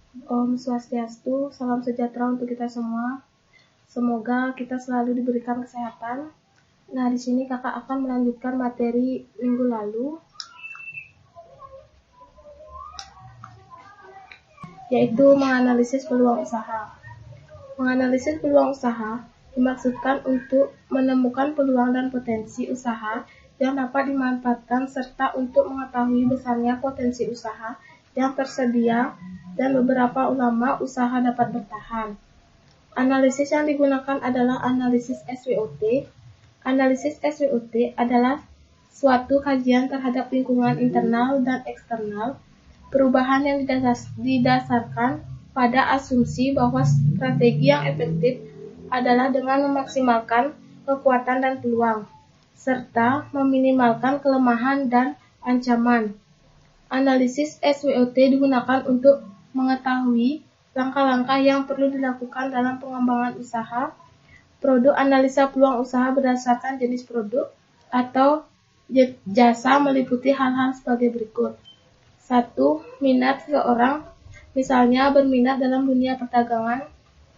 Om Swastiastu, salam sejahtera untuk kita semua. Semoga kita selalu diberikan kesehatan. Nah, di sini kakak akan melanjutkan materi minggu lalu, yaitu menganalisis peluang usaha. Menganalisis peluang usaha dimaksudkan untuk menemukan peluang dan potensi usaha yang dapat dimanfaatkan serta untuk mengetahui besarnya potensi usaha yang tersedia dan beberapa ulama usaha dapat bertahan. Analisis yang digunakan adalah analisis SWOT. Analisis SWOT adalah suatu kajian terhadap lingkungan internal dan eksternal, perubahan yang didasarkan pada asumsi bahwa strategi yang efektif adalah dengan memaksimalkan kekuatan dan peluang, serta meminimalkan kelemahan dan ancaman. Analisis SWOT digunakan untuk mengetahui langkah-langkah yang perlu dilakukan dalam pengembangan usaha. Produk analisa peluang usaha berdasarkan jenis produk atau jasa meliputi hal-hal sebagai berikut. 1. Minat seseorang, misalnya berminat dalam dunia perdagangan,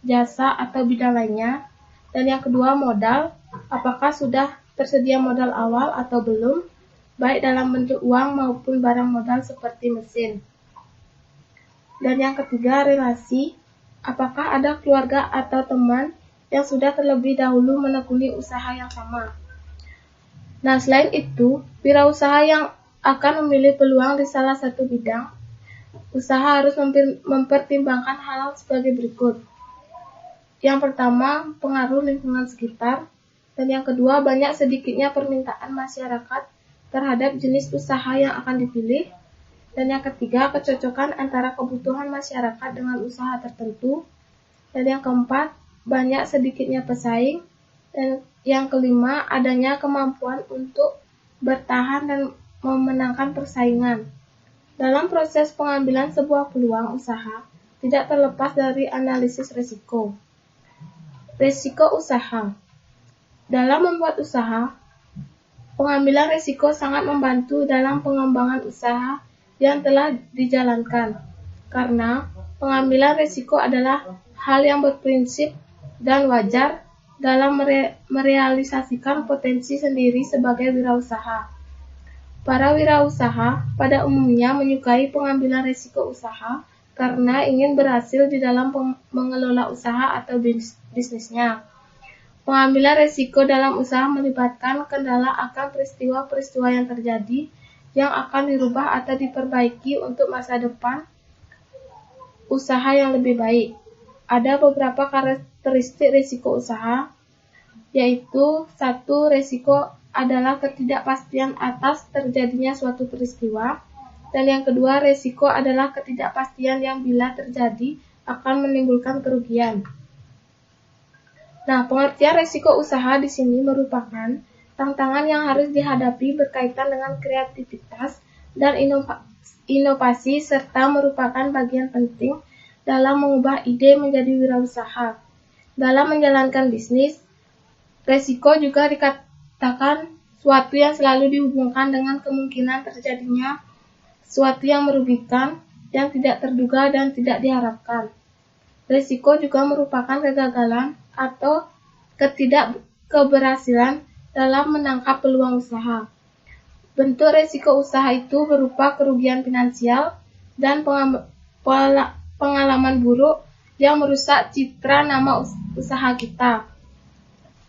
jasa, atau bidang lainnya. Dan yang kedua, modal, apakah sudah tersedia modal awal atau belum, baik dalam bentuk uang maupun barang modal seperti mesin. Dan yang ketiga, relasi, apakah ada keluarga atau teman yang sudah terlebih dahulu menekuni usaha yang sama. Nah, selain itu, wirausaha yang akan memilih peluang di salah satu bidang usaha harus mempertimbangkan hal sebagai berikut. Yang pertama, pengaruh lingkungan sekitar. Dan yang kedua, banyak sedikitnya permintaan masyarakat terhadap jenis usaha yang akan dipilih. Dan yang ketiga, kecocokan antara kebutuhan masyarakat dengan usaha tertentu. Dan yang keempat, banyak sedikitnya pesaing. Dan yang kelima, adanya kemampuan untuk bertahan dan memenangkan persaingan. Dalam proses pengambilan sebuah peluang usaha, tidak terlepas dari analisis risiko. Risiko usaha. Dalam membuat usaha, pengambilan risiko sangat membantu dalam pengembangan usaha yang telah dijalankan, karena pengambilan risiko adalah hal yang berprinsip dan wajar dalam merealisasikan potensi sendiri sebagai wirausaha. Para wirausaha pada umumnya menyukai pengambilan risiko usaha karena ingin berhasil di dalam mengelola usaha atau bisnisnya. Pengambilan risiko dalam usaha melibatkan kendala akan peristiwa-peristiwa yang terjadi yang akan dirubah atau diperbaiki untuk masa depan usaha yang lebih baik. Ada beberapa karakteristik risiko usaha, yaitu 1. Risiko adalah ketidakpastian atas terjadinya suatu peristiwa. Dan yang kedua, risiko adalah ketidakpastian yang bila terjadi akan menimbulkan kerugian. Nah, pengertian risiko usaha di sini merupakan tantangan yang harus dihadapi berkaitan dengan kreativitas dan inovasi serta merupakan bagian penting dalam mengubah ide menjadi wirausaha. Dalam menjalankan bisnis, risiko juga dikatakan suatu yang selalu dihubungkan dengan kemungkinan terjadinya suatu yang merugikan, yang tidak terduga dan tidak diharapkan. Risiko juga merupakan kegagalan atau ketidakberhasilan dalam menangkap peluang usaha. Bentuk risiko usaha itu berupa kerugian finansial dan pengalaman buruk yang merusak citra nama usaha kita.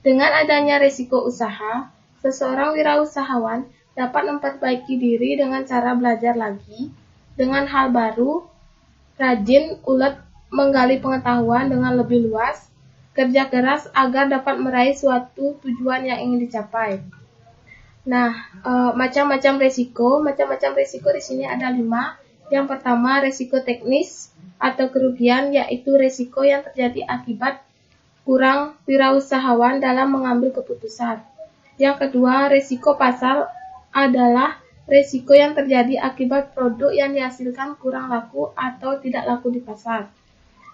Dengan adanya risiko usaha, seseorang wirausahawan dapat memperbaiki diri dengan cara belajar lagi, dengan hal baru, rajin, ulet, menggali pengetahuan dengan lebih luas, kerja keras agar dapat meraih suatu tujuan yang ingin dicapai. Nah, macam-macam risiko di sini ada 5. Yang pertama, risiko teknis atau kerugian, yaitu risiko yang terjadi akibat kurang wirausahawan dalam mengambil keputusan. Yang kedua, risiko pasar adalah risiko yang terjadi akibat produk yang dihasilkan kurang laku atau tidak laku di pasar.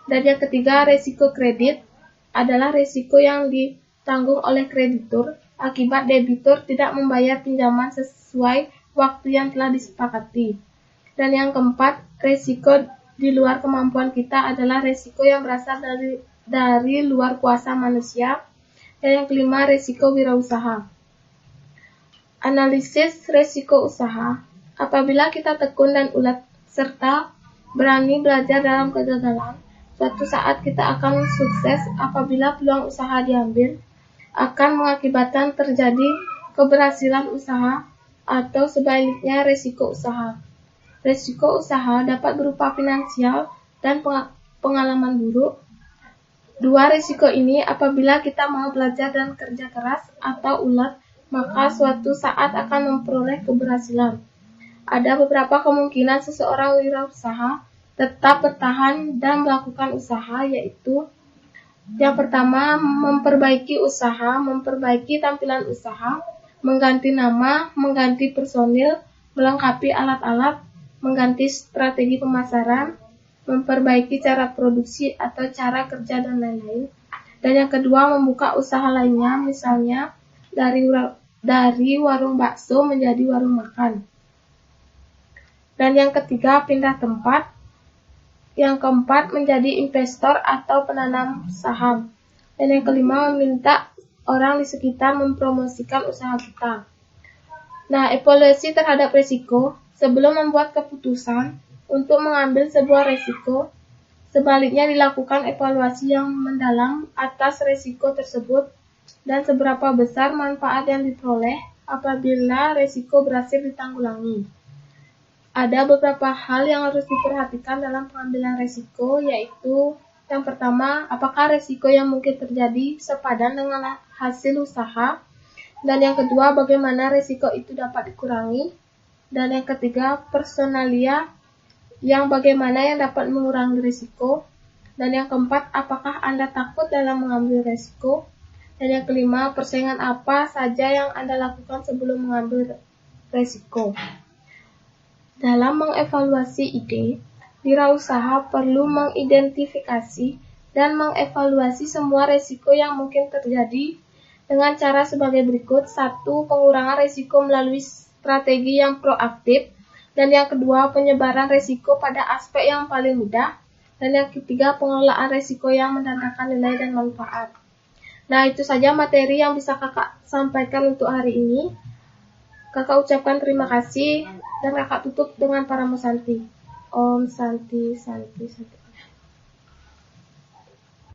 Dan yang ketiga, risiko kredit adalah risiko yang ditanggung oleh kreditur akibat debitur tidak membayar pinjaman sesuai waktu yang telah disepakati. Dan yang keempat, risiko di luar kemampuan kita adalah resiko yang berasal dari luar kuasa manusia. Dan yang kelima, resiko wirausaha. Analisis resiko usaha. Apabila kita tekun dan ulet serta berani belajar dalam kegagalan, suatu saat kita akan sukses. Apabila peluang usaha diambil, akan mengakibatkan terjadi keberhasilan usaha atau sebaliknya resiko usaha. Resiko usaha dapat berupa finansial dan pengalaman buruk. Dua risiko ini apabila kita mau belajar dan kerja keras atau ulet, maka suatu saat akan memperoleh keberhasilan. Ada beberapa kemungkinan seseorang wirausaha tetap bertahan dan melakukan usaha, yaitu yang pertama, memperbaiki usaha, memperbaiki tampilan usaha, mengganti nama, mengganti personil, melengkapi alat-alat, mengganti strategi pemasaran, memperbaiki cara produksi atau cara kerja dan lain-lain. Dan yang kedua, membuka usaha lainnya, misalnya dari warung bakso menjadi warung makan. Dan yang ketiga, pindah tempat. Yang keempat, menjadi investor atau penanam saham. Dan yang kelima, meminta orang di sekitar mempromosikan usaha kita. Nah, evaluasi terhadap risiko. Sebelum membuat keputusan untuk mengambil sebuah risiko, sebaliknya dilakukan evaluasi yang mendalam atas risiko tersebut dan seberapa besar manfaat yang diperoleh apabila risiko berhasil ditanggulangi. Ada beberapa hal yang harus diperhatikan dalam pengambilan risiko, yaitu yang pertama, apakah risiko yang mungkin terjadi sepadan dengan hasil usaha, dan yang kedua, bagaimana risiko itu dapat dikurangi, dan yang ketiga, personalia yang bagaimana yang dapat mengurangi risiko, dan yang keempat, apakah Anda takut dalam mengambil risiko, dan yang kelima, persaingan apa saja yang Anda lakukan sebelum mengambil risiko. Dalam mengevaluasi ide, wirausaha perlu mengidentifikasi dan mengevaluasi semua risiko yang mungkin terjadi dengan cara sebagai berikut. 1. Pengurangan risiko melalui strategi yang proaktif. Dan yang kedua, penyebaran risiko pada aspek yang paling mudah. Dan yang ketiga, pengelolaan risiko yang mendatangkan nilai dan manfaat. Nah, itu saja materi yang bisa kakak sampaikan untuk hari ini. Kakak ucapkan terima kasih dan kakak tutup dengan Paramo Santi. Om Santi Santi Santi.